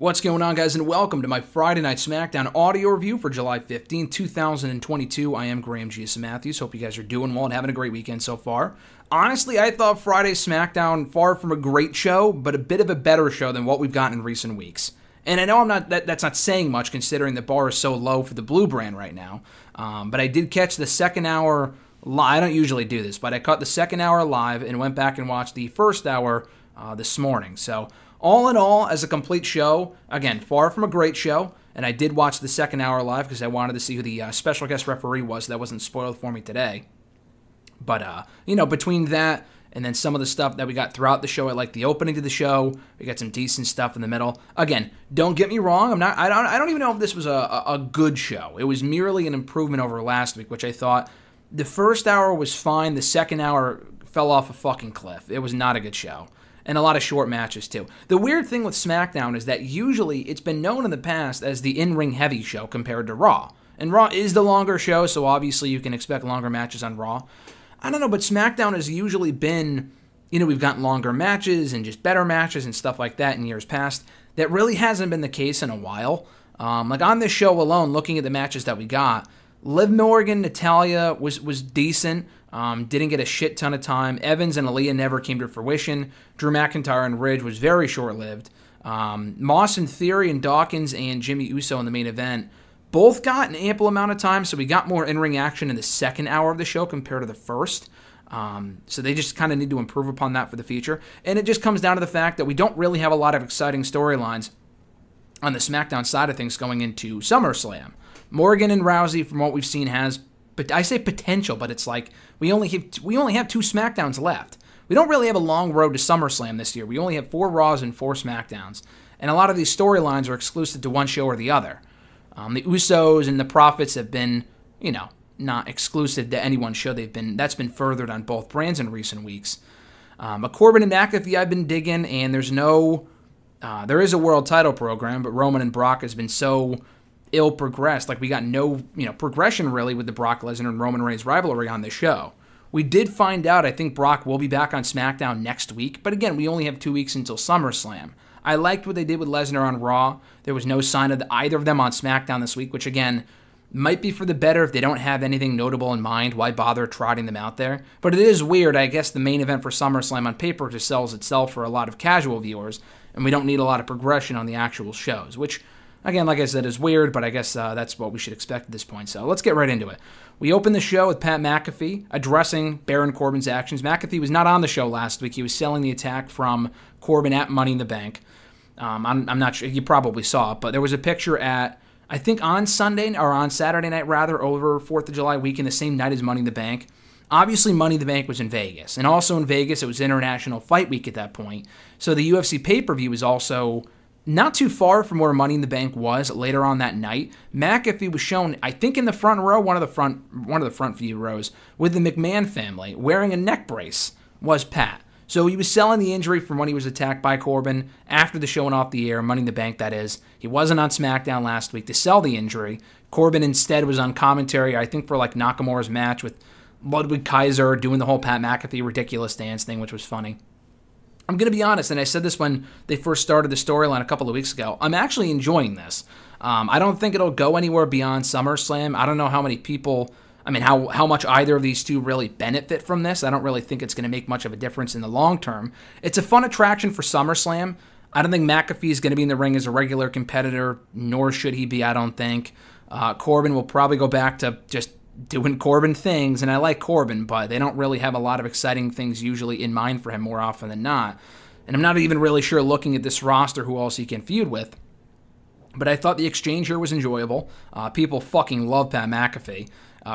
What's going on, guys, and welcome to my Friday Night SmackDown audio review for July 15, 2022. I am Graham G.S. Matthews. Hope you guys are doing well and having a great weekend so far. Honestly, I thought Friday SmackDown, far from a great show, but a bit of a better show than what we've gotten in recent weeks. And I know that's not saying much considering the bar is so low for the Blue brand right now. But I did catch the second hour live. I don't usually do this, but I caught the second hour live and went back and watched the first hour this morning. So all in all, as a complete show, again, far from a great show, and I did watch the second hour live because I wanted to see who the special guest referee was. That wasn't spoiled for me today. But, between that and then some of the stuff that we got throughout the show, I like the opening to the show. We got some decent stuff in the middle. Again, don't get me wrong. I don't even know if this was a good show. It was merely an improvement over last week, which I thought the first hour was fine. The second hour fell off a fucking cliff. It was not a good show. And a lot of short matches, too. The weird thing with SmackDown is that usually it's been known in the past as the in-ring heavy show compared to Raw. And Raw is the longer show, so obviously you can expect longer matches on Raw. I don't know, but SmackDown has usually been, we've gotten longer matches and just better matches and stuff like that in years past. That really hasn't been the case in a while. Like on this show alone, looking at the matches that we got, Liv Morgan, Natalya was decent. Didn't get a shit ton of time. Evans and Aaliyah never came to fruition. Drew McIntyre and Ridge was very short-lived. Moss and Theory and Dawkins and Jimmy Uso in the main event both got an ample amount of time, so we got more in-ring action in the second hour of the show compared to the first. So they just kind of need to improve upon that for the future. And it just comes down to the fact that we don't really have a lot of exciting storylines on the SmackDown side of things going into SummerSlam. Morgan and Rousey, from what we've seen, has, but I say potential, but it's like we only have two SmackDowns left. We don't really have a long road to SummerSlam this year. We only have 4 Raws and 4 SmackDowns, and a lot of these storylines are exclusive to one show or the other. The Usos and the Profits have been, not exclusive to any one show. That's been furthered on both brands in recent weeks. Corbin and McAfee I've been digging, and there is a world title program, but Roman and Brock has been so ill progressed. Like we got no, progression really with the Brock Lesnar and Roman Reigns rivalry on this show. We did find out, I think Brock will be back on SmackDown next week, but again, we only have 2 weeks until SummerSlam. I liked what they did with Lesnar on Raw. There was no sign of either of them on SmackDown this week, which again, might be for the better if they don't have anything notable in mind. Why bother trotting them out there? But it is weird. I guess the main event for SummerSlam on paper just sells itself for a lot of casual viewers, and we don't need a lot of progression on the actual shows, which, again, like I said, is weird, but I guess that's what we should expect at this point. So let's get right into it. We opened the show with Pat McAfee addressing Baron Corbin's actions. McAfee was not on the show last week. He was selling the attack from Corbin at Money in the Bank. I'm not sure. You probably saw it, but there was a picture at, I think on Sunday, or on Saturday night rather, over 4th of July weekend, the same night as Money in the Bank. Obviously, Money in the Bank was in Vegas. And also in Vegas, it was International Fight Week at that point. So the UFC pay-per-view was also not too far from where Money in the Bank was later on that night. McAfee was shown, I think in the front row, one of the front few rows, with the McMahon family, wearing a neck brace, was Pat. So he was selling the injury from when he was attacked by Corbin after the show went off the air, Money in the Bank, that is. He wasn't on SmackDown last week to sell the injury. Corbin instead was on commentary, I think for like Nakamura's match with Ludwig Kaiser, doing the whole Pat McAfee ridiculous dance thing, which was funny. I'm going to be honest, and I said this when they first started the storyline a couple of weeks ago, I'm actually enjoying this. I don't think it'll go anywhere beyond SummerSlam. I don't know how many people, how much either of these two really benefit from this. I don't really think it's going to make much of a difference in the long term. It's a fun attraction for SummerSlam. I don't think McAfee is going to be in the ring as a regular competitor, nor should he be, I don't think. Corbin will probably go back to just doing Corbin things, and I like Corbin, but they don't really have a lot of exciting things usually in mind for him more often than not. And I'm not even really sure, looking at this roster, who else he can feud with. But I thought the exchange here was enjoyable. People fucking love Pat McAfee.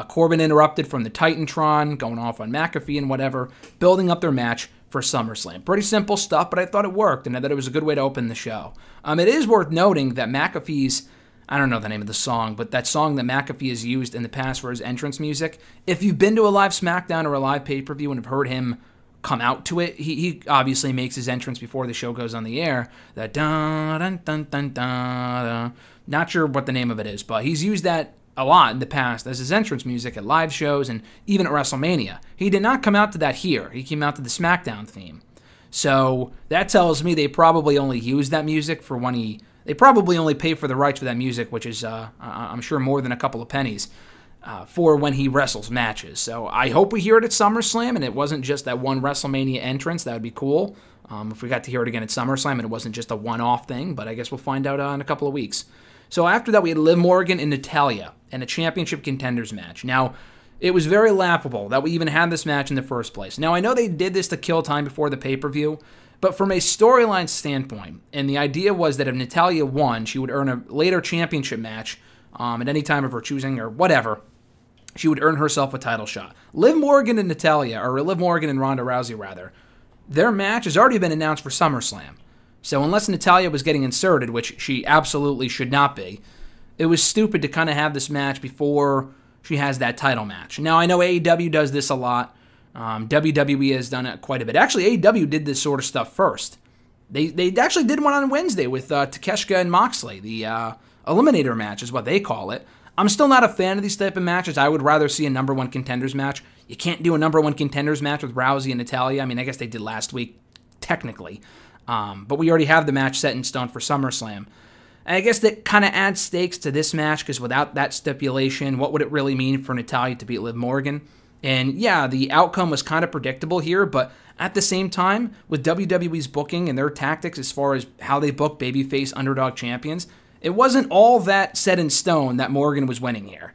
Corbin interrupted from the Titantron, going off on McAfee and whatever, building up their match for SummerSlam. Pretty simple stuff, but I thought it worked, and I thought it was a good way to open the show. It is worth noting that McAfee's, I don't know the name of the song, but that song that McAfee has used in the past for his entrance music, if you've been to a live SmackDown or a live pay-per-view and have heard him come out to it, he obviously makes his entrance before the show goes on the air. That dun dun dun dun dun. Not sure what the name of it is, but he's used that a lot in the past as his entrance music at live shows and even at WrestleMania. He did not come out to that here. He came out to the SmackDown theme. So that tells me they probably only used that music for when They probably only pay for the rights for that music, which is, I'm sure, more than a couple of pennies for when he wrestles matches. So I hope we hear it at SummerSlam, and it wasn't just that one WrestleMania entrance. That would be cool if we got to hear it again at SummerSlam, and it wasn't just a one-off thing, but I guess we'll find out in a couple of weeks. So after that, we had Liv Morgan and Natalya in a Championship Contenders match. Now, it was very laughable that we even had this match in the first place. Now, I know they did this to kill time before the pay-per-view, but from a storyline standpoint, and the idea was that if Natalya won, she would earn a later championship match at any time of her choosing or whatever. She would earn herself a title shot. Liv Morgan and Natalya, or Liv Morgan and Ronda Rousey, rather, their match has already been announced for SummerSlam. So unless Natalya was getting inserted, which she absolutely should not be, it was stupid to kind of have this match before she has that title match. Now, I know AEW does this a lot. WWE has done it quite a bit. Actually, AEW did this sort of stuff first. They actually did one on Wednesday with Takeshita and Moxley. The Eliminator match is what they call it. I'm still not a fan of these type of matches. I would rather see a number one contenders match. You can't do a number one contenders match with Rousey and Natalya. I mean, I guess they did last week, technically. But we already have the match set in stone for SummerSlam. And I guess that kind of adds stakes to this match, because without that stipulation, what would it really mean for Natalya to beat Liv Morgan? And yeah, the outcome was kind of predictable here, but at the same time, with WWE's booking and their tactics as far as how they book babyface underdog champions, it wasn't all that set in stone that Morgan was winning here.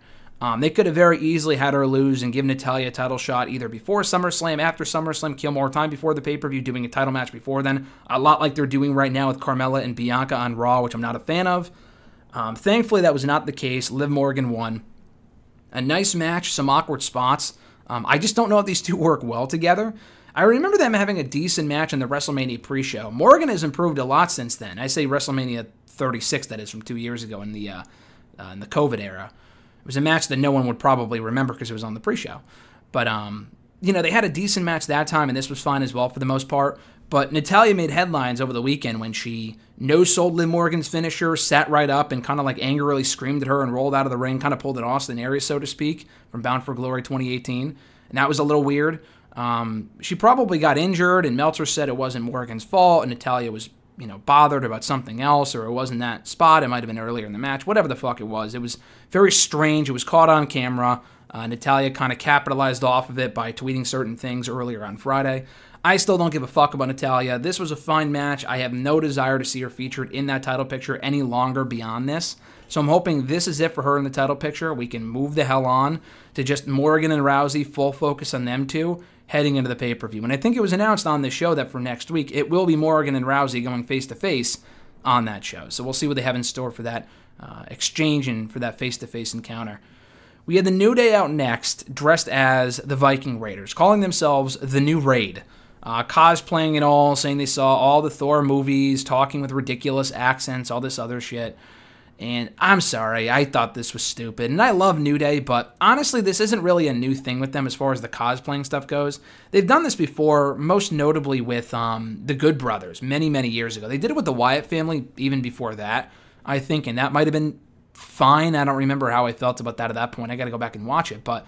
They could have very easily had her lose and give Natalya a title shot either before SummerSlam, after SummerSlam, kill more time before the pay-per-view, doing a title match before then. A lot like they're doing right now with Carmella and Bianca on Raw, which I'm not a fan of. Thankfully, that was not the case. Liv Morgan won. A nice match, some awkward spots. I just don't know if these two work well together. I remember them having a decent match in the WrestleMania pre-show. Morgan has improved a lot since then. I say WrestleMania 36, that is, from 2 years ago in the COVID era. It was a match that no one would probably remember because it was on the pre-show. But, they had a decent match that time, and this was fine as well for the most part. But Natalya made headlines over the weekend when she no-sold Liv Morgan's finisher, sat right up, and kind of like angrily screamed at her and rolled out of the ring, kind of pulled an Austin Aries, so to speak, from Bound for Glory 2018. And that was a little weird. She probably got injured, and Meltzer said it wasn't Morgan's fault, and Natalya was bothered about something else, or it wasn't that spot. It might have been earlier in the match. Whatever the fuck it was. It was very strange. It was caught on camera. Natalya kind of capitalized off of it by tweeting certain things earlier on Friday. I still don't give a fuck about Natalya. This was a fine match. I have no desire to see her featured in that title picture any longer beyond this. So I'm hoping this is it for her in the title picture. We can move the hell on to just Morgan and Rousey, full focus on them two, heading into the pay-per-view. And I think it was announced on this show that for next week, it will be Morgan and Rousey going face-to-face on that show. So we'll see what they have in store for that exchange and for that face-to-face encounter. We had the New Day out next, dressed as the Viking Raiders, calling themselves the New Raid. Cosplaying it all, saying they saw all the Thor movies, talking with ridiculous accents, all this other shit. And I'm sorry, I thought this was stupid. And I love New Day, but honestly, this isn't really a new thing with them as far as the cosplaying stuff goes. They've done this before, most notably with the Good Brothers, many, many years ago. They did it with the Wyatt family even before that, I think, and that might have been fine. I don't remember how I felt about that at that point. I got to go back and watch it, but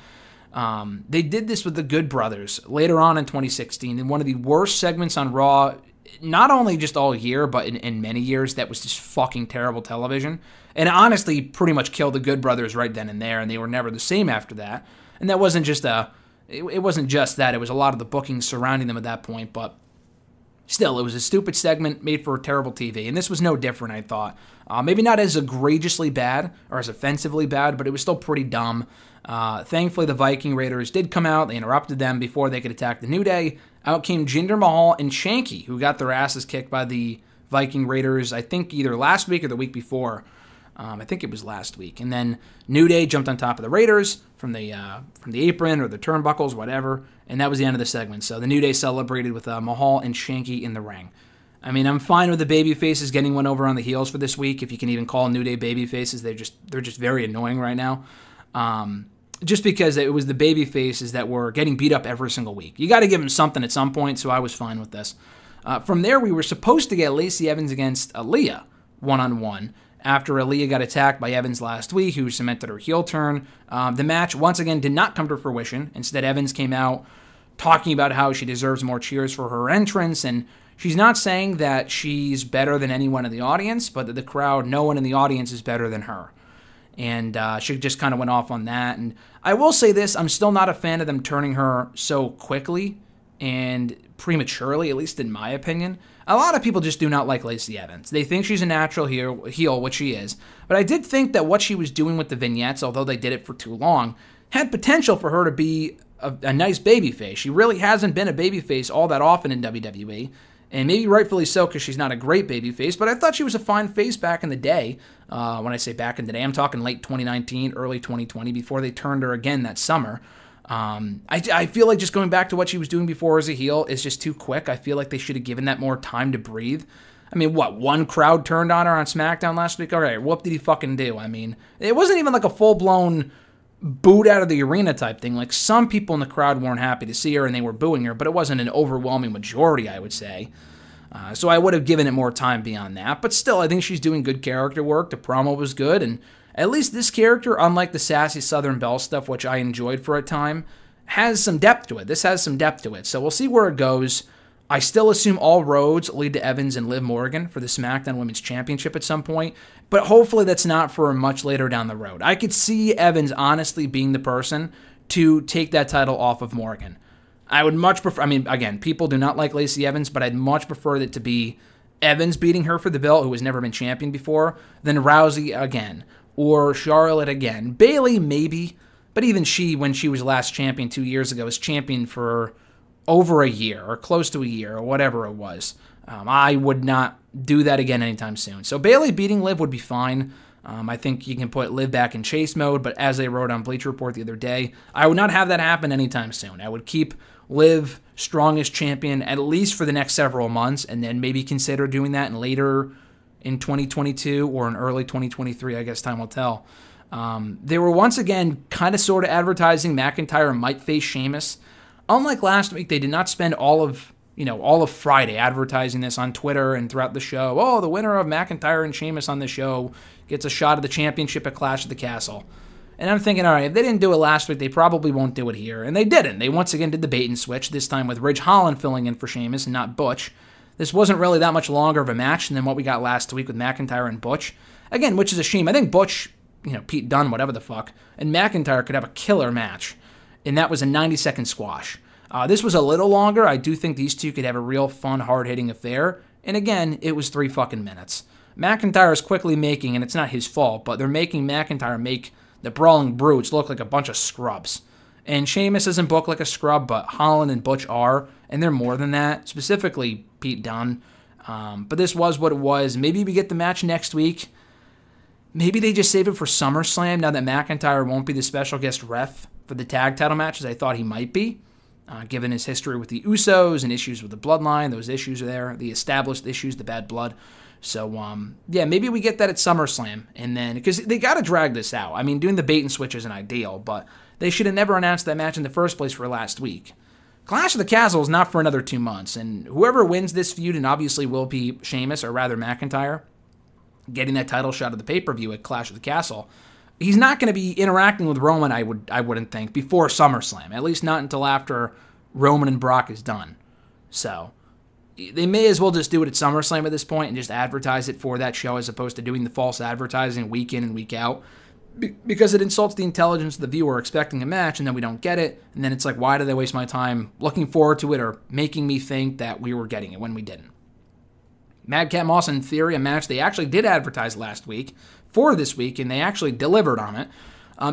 they did this with the Good Brothers later on in 2016 in one of the worst segments on Raw, not only just all year, but in many years. That was just fucking terrible television. And honestly, pretty much killed the Good Brothers right then and there, and they were never the same after that. And that wasn't just it wasn't just that. It was a lot of the bookings surrounding them at that point, but still, it was a stupid segment made for terrible TV. And this was no different, I thought. Maybe not as egregiously bad or as offensively bad, but it was still pretty dumb. Thankfully, the Viking Raiders did come out. They interrupted them before they could attack the New Day. Out came Jinder Mahal and Shanky, who got their asses kicked by the Viking Raiders, I think either last week or the week before. I think it was last week. And then New Day jumped on top of the Raiders from the apron or the turnbuckles, whatever, and that was the end of the segment. So the New Day celebrated with Mahal and Shanky in the ring. I mean, I'm fine with the baby faces getting one over on the heels for this week, if you can even call New Day baby faces. They're just very annoying right now. Just because it was the baby faces that were getting beat up every single week. You got to give them something at some point, so I was fine with this. From there, we were supposed to get Lacey Evans against Aaliyah one-on-one after Aaliyah got attacked by Evans last week, who cemented her heel turn. The match, once again, did not come to fruition. Instead, Evans came out talking about how she deserves more cheers for her entrance, and She's not saying that she's better than anyone in the audience, but that the crowd, no one in the audience is better than her. And she just kind of went off on that. And I will say this, I'm still not a fan of them turning her so quickly and prematurely, at least in my opinion. A lot of people just do not like Lacey Evans. They think she's a natural heel, which she is. But I did think that what she was doing with the vignettes, although they did it for too long, had potential for her to be a nice babyface. She really hasn't been a babyface all that often in WWE, and maybe rightfully so because she's not a great babyface, but I thought she was a fine face back in the day. When I say back in the day, I'm talking late 2019, early 2020, before they turned her again that summer. I feel like just going back to what she was doing before as a heel is just too quick. I feel like they should have given that more time to breathe. I mean, what, one crowd turned on her on SmackDown last week? All right, what did he fucking do? I mean, it wasn't even like a full-blown booed out of the arena type thing. Like, some people in the crowd weren't happy to see her and they were booing her, but it wasn't an overwhelming majority, I would say. So I would have given it more time beyond that. But still, I think she's doing good character work. The promo was good, and at least this character, unlike the sassy Southern Belle stuff, which I enjoyed for a time, has some depth to it. This has some depth to it. So we'll see where it goes. I still assume all roads lead to Evans and Liv Morgan for the SmackDown Women's Championship at some point, but hopefully that's not for much later down the road. I could see Evans honestly being the person to take that title off of Morgan. I would much prefer, I mean, again, people do not like Lacey Evans, but I'd much prefer it to be Evans beating her for the belt, who has never been champion before, than Rousey again, or Charlotte again. Bayley, maybe, but even she, when she was last champion 2 years ago, was champion for over a year, or close to a year, or whatever it was. I would not do that again anytime soon. So Bayley beating Liv would be fine. I think you can put Liv back in chase mode, but as they wrote on Bleacher Report the other day, I would not have that happen anytime soon. I would keep Liv strong as champion at least for the next several months, and then maybe consider doing that later in 2022 or in early 2023. I guess time will tell. They were once again kind of sort of advertising McIntyre might face Sheamus. Unlike last week, they did not spend all of Friday advertising this on Twitter and throughout the show. Oh, the winner of McIntyre and Sheamus on the show gets a shot of the championship at Clash of the Castle. And I'm thinking, all right, if they didn't do it last week, they probably won't do it here. And they didn't. They once again did the bait and switch, this time with Ridge Holland filling in for Sheamus and not Butch. This wasn't really that much longer of a match than what we got last week with McIntyre and Butch. Again, which is a shame. I think Butch, Pete Dunne, whatever the fuck, and McIntyre could have a killer match. And that was a 90-second squash. This was a little longer. I do think these two could have a real fun, hard-hitting affair. And again, it was 3 fucking minutes. McIntyre is quickly making, and it's not his fault, but they're making McIntyre make the Brawling Brutes look like a bunch of scrubs. And Sheamus isn't booked like a scrub, but Holland and Butch are, and they're more than that, specifically Pete Dunne. But this was what it was. Maybe we get the match next week. Maybe they just save it for SummerSlam now that McIntyre won't be the special guest ref for the tag title matches I thought he might be. Given his history with the Usos and issues with the bloodline, those issues are there, the established issues, the bad blood. So, yeah, maybe we get that at SummerSlam, and then, because they got to drag this out. I mean, doing the bait and switch isn't ideal, but they should have never announced that match in the first place for last week. Clash of the Castle is not for another 2 months, and whoever wins this feud, and obviously will be Sheamus, or rather McIntyre, getting that title shot of the pay-per-view at Clash of the Castle, he's not going to be interacting with Roman, I wouldn't think, before SummerSlam. At least not until after Roman and Brock is done. So they may as well just do it at SummerSlam at this point and just advertise it for that show as opposed to doing the false advertising week in and week out, because it insults the intelligence of the viewer expecting a match and then we don't get it, and then it's like, why did I waste my time looking forward to it or making me think that we were getting it when we didn't? Madcap Moss and Theory, a match they actually did advertise last week for this week, and they actually delivered on it.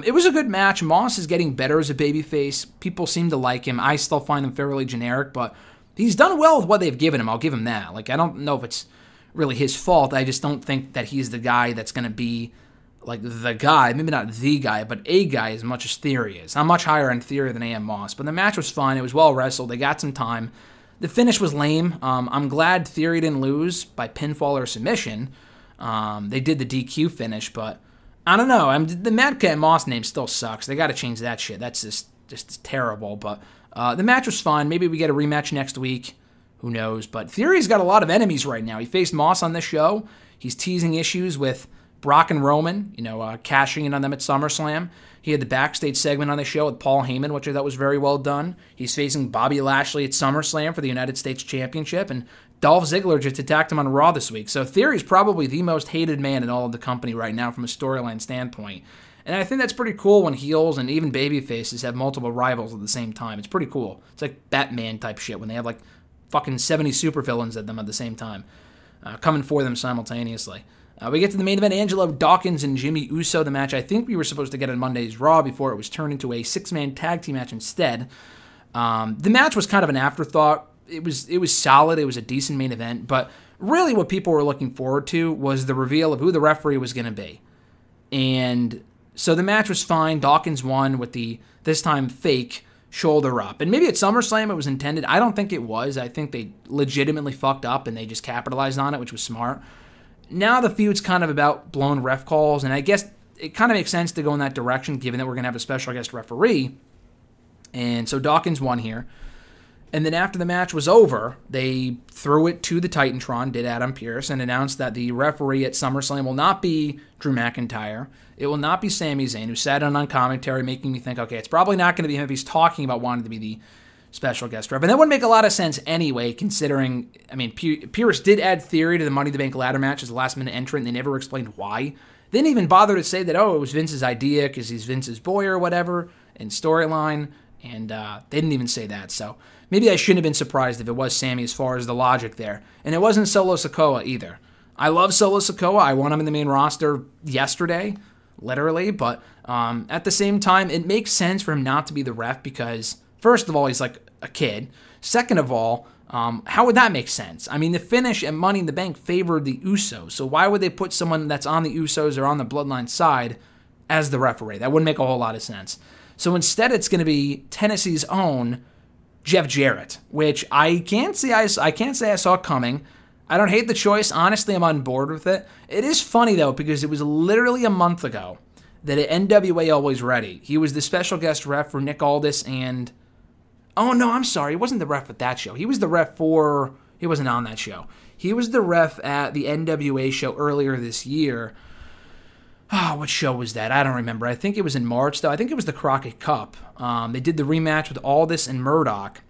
It was a good match. Moss is getting better as a babyface. People seem to like him. I still find him fairly generic, but he's done well with what they've given him. I'll give him that. Like, I don't know if it's really his fault. I just don't think that he's the guy that's going to be, like, the guy. Maybe not the guy, but a guy as much as Theory is. I'm much higher on Theory than I am Moss, but the match was fun. It was well wrestled. They got some time. The finish was lame. I'm glad Theory didn't lose by pinfall or submission. They did the DQ finish, but I don't know. The Madcap Moss name still sucks. They got to change that shit. That's just terrible. But the match was fun. Maybe we get a rematch next week. Who knows? But Theory's got a lot of enemies right now. He faced Moss on this show. He's teasing issues with Brock and Roman, cashing in on them at SummerSlam. He had the backstage segment on the show with Paul Heyman, which I thought was very well done. He's facing Bobby Lashley at SummerSlam for the United States Championship, and Dolph Ziggler just attacked him on Raw this week. So Theory's probably the most hated man in all of the company right now from a storyline standpoint. And I think that's pretty cool when heels and even babyfaces have multiple rivals at the same time. It's pretty cool. It's like Batman type shit when they have like fucking 70 supervillains at them at the same time, coming for them simultaneously. We get to the main event, Angelo Dawkins and Jimmy Uso, the match I think we were supposed to get on Monday's Raw before it was turned into a 6-man tag team match instead. The match was kind of an afterthought. It was solid. It was a decent main event, but really what people were looking forward to was the reveal of who the referee was going to be. And so the match was fine. Dawkins won with the, this time, fake shoulder up. And maybe at SummerSlam it was intended. I don't think it was. I think they legitimately fucked up and they just capitalized on it, which was smart. Now the feud's kind of about blown ref calls, and I guess it kind of makes sense to go in that direction given that we're going to have a special guest referee. And so Dawkins won here. And then after the match was over, they threw it to the Titantron, did Adam Pearce, and announced that the referee at SummerSlam will not be Drew McIntyre. It will not be Sami Zayn, who sat on commentary, making me think, okay, it's probably not going to be him if he's talking about wanting to be the special guest ref. And that wouldn't make a lot of sense anyway, considering, I mean, Pearce did add Theory to the Money in the Bank ladder match as a last-minute entrant, and they never explained why. They didn't even bother to say that, oh, it was Vince's idea because he's Vince's boy or whatever in storyline, and they didn't even say that, so maybe I shouldn't have been surprised if it was Sami as far as the logic there. And it wasn't Solo Sikoa either. I love Solo Sikoa. I want him in the main roster yesterday, literally. But at the same time, it makes sense for him not to be the ref because, first of all, he's like a kid. Second of all, how would that make sense? I mean, the finish at Money in the Bank favored the Usos. So why would they put someone that's on the Usos or on the Bloodline side as the referee? That wouldn't make a whole lot of sense. So instead, it's going to be Tennessee's own Jeff Jarrett, which I can't say I saw coming. I don't hate the choice. Honestly, I'm on board with it. It is funny, though, because it was literally a month ago that at NWA Always Ready, he was the special guest ref for Nick Aldis and... Oh, no, I'm sorry. He wasn't the ref at that show. He was the ref for... He wasn't on that show. He was the ref at the NWA show earlier this year. Oh, what show was that? I don't remember. I think it was in March, though. I think it was the Crockett Cup. They did the rematch with Aldis and Murdoch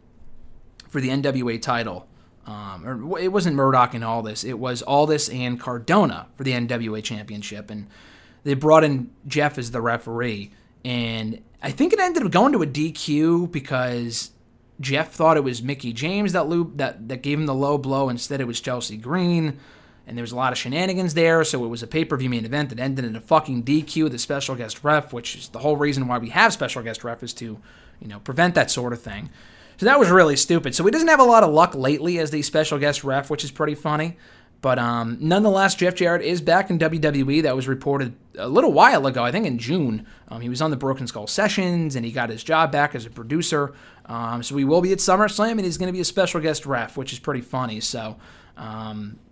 for the NWA title. Or it wasn't Murdoch and Aldis. It was Aldis and Cardona for the NWA championship. And they brought in Jeff as the referee. And I think it ended up going to a DQ because Jeff thought it was Mickie James that gave him the low blow. Instead, it was Chelsea Green. And there was a lot of shenanigans there, so it was a pay-per-view main event that ended in a fucking DQ, the special guest ref, which is the whole reason why we have special guest ref is to, prevent that sort of thing. So that was really stupid. So he doesn't have a lot of luck lately as the special guest ref, which is pretty funny. But nonetheless, Jeff Jarrett is back in WWE. That was reported a little while ago, I think in June. He was on the Broken Skull Sessions, and he got his job back as a producer. So he will be at SummerSlam, and he's going to be a special guest ref, which is pretty funny. So...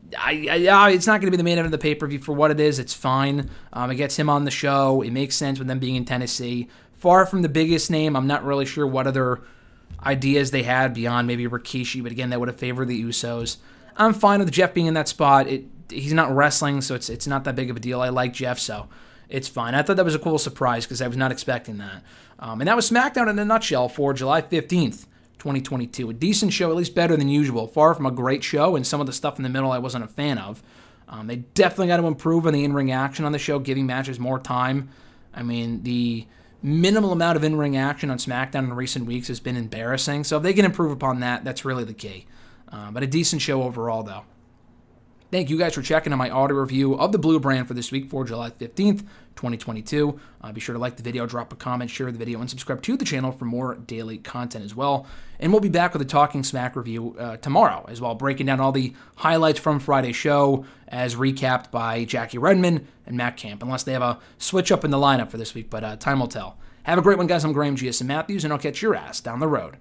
it's not going to be the main event of the pay-per-view for what it is. It's fine. It gets him on the show. It makes sense with them being in Tennessee. Far from the biggest name. I'm not really sure what other ideas they had beyond maybe Rikishi, but again, that would have favored the Usos. I'm fine with Jeff being in that spot. He's not wrestling, so it's not that big of a deal. I like Jeff, so it's fine. I thought that was a cool surprise because I was not expecting that. And that was SmackDown in a nutshell for July 15th. 2022. A decent show, at least better than usual. Far from a great show, and some of the stuff in the middle I wasn't a fan of. They definitely got to improve on the in-ring action on the show, giving matches more time. I mean, the minimal amount of in-ring action on SmackDown in recent weeks has been embarrassing, so if they can improve upon that, that's really the key. But a decent show overall, though. Thank you guys for checking out my audio review of the Blue Brand for this week for July 15th, 2022. Be sure to like the video, drop a comment, share the video, and subscribe to the channel for more daily content as well. And we'll be back with a Talking Smack review tomorrow as well, breaking down all the highlights from Friday's show as recapped by Jackie Redmond and Matt Camp, unless they have a switch up in the lineup for this week, but time will tell. Have a great one, guys. I'm Graham G.S. Matthews, and I'll catch your ass down the road.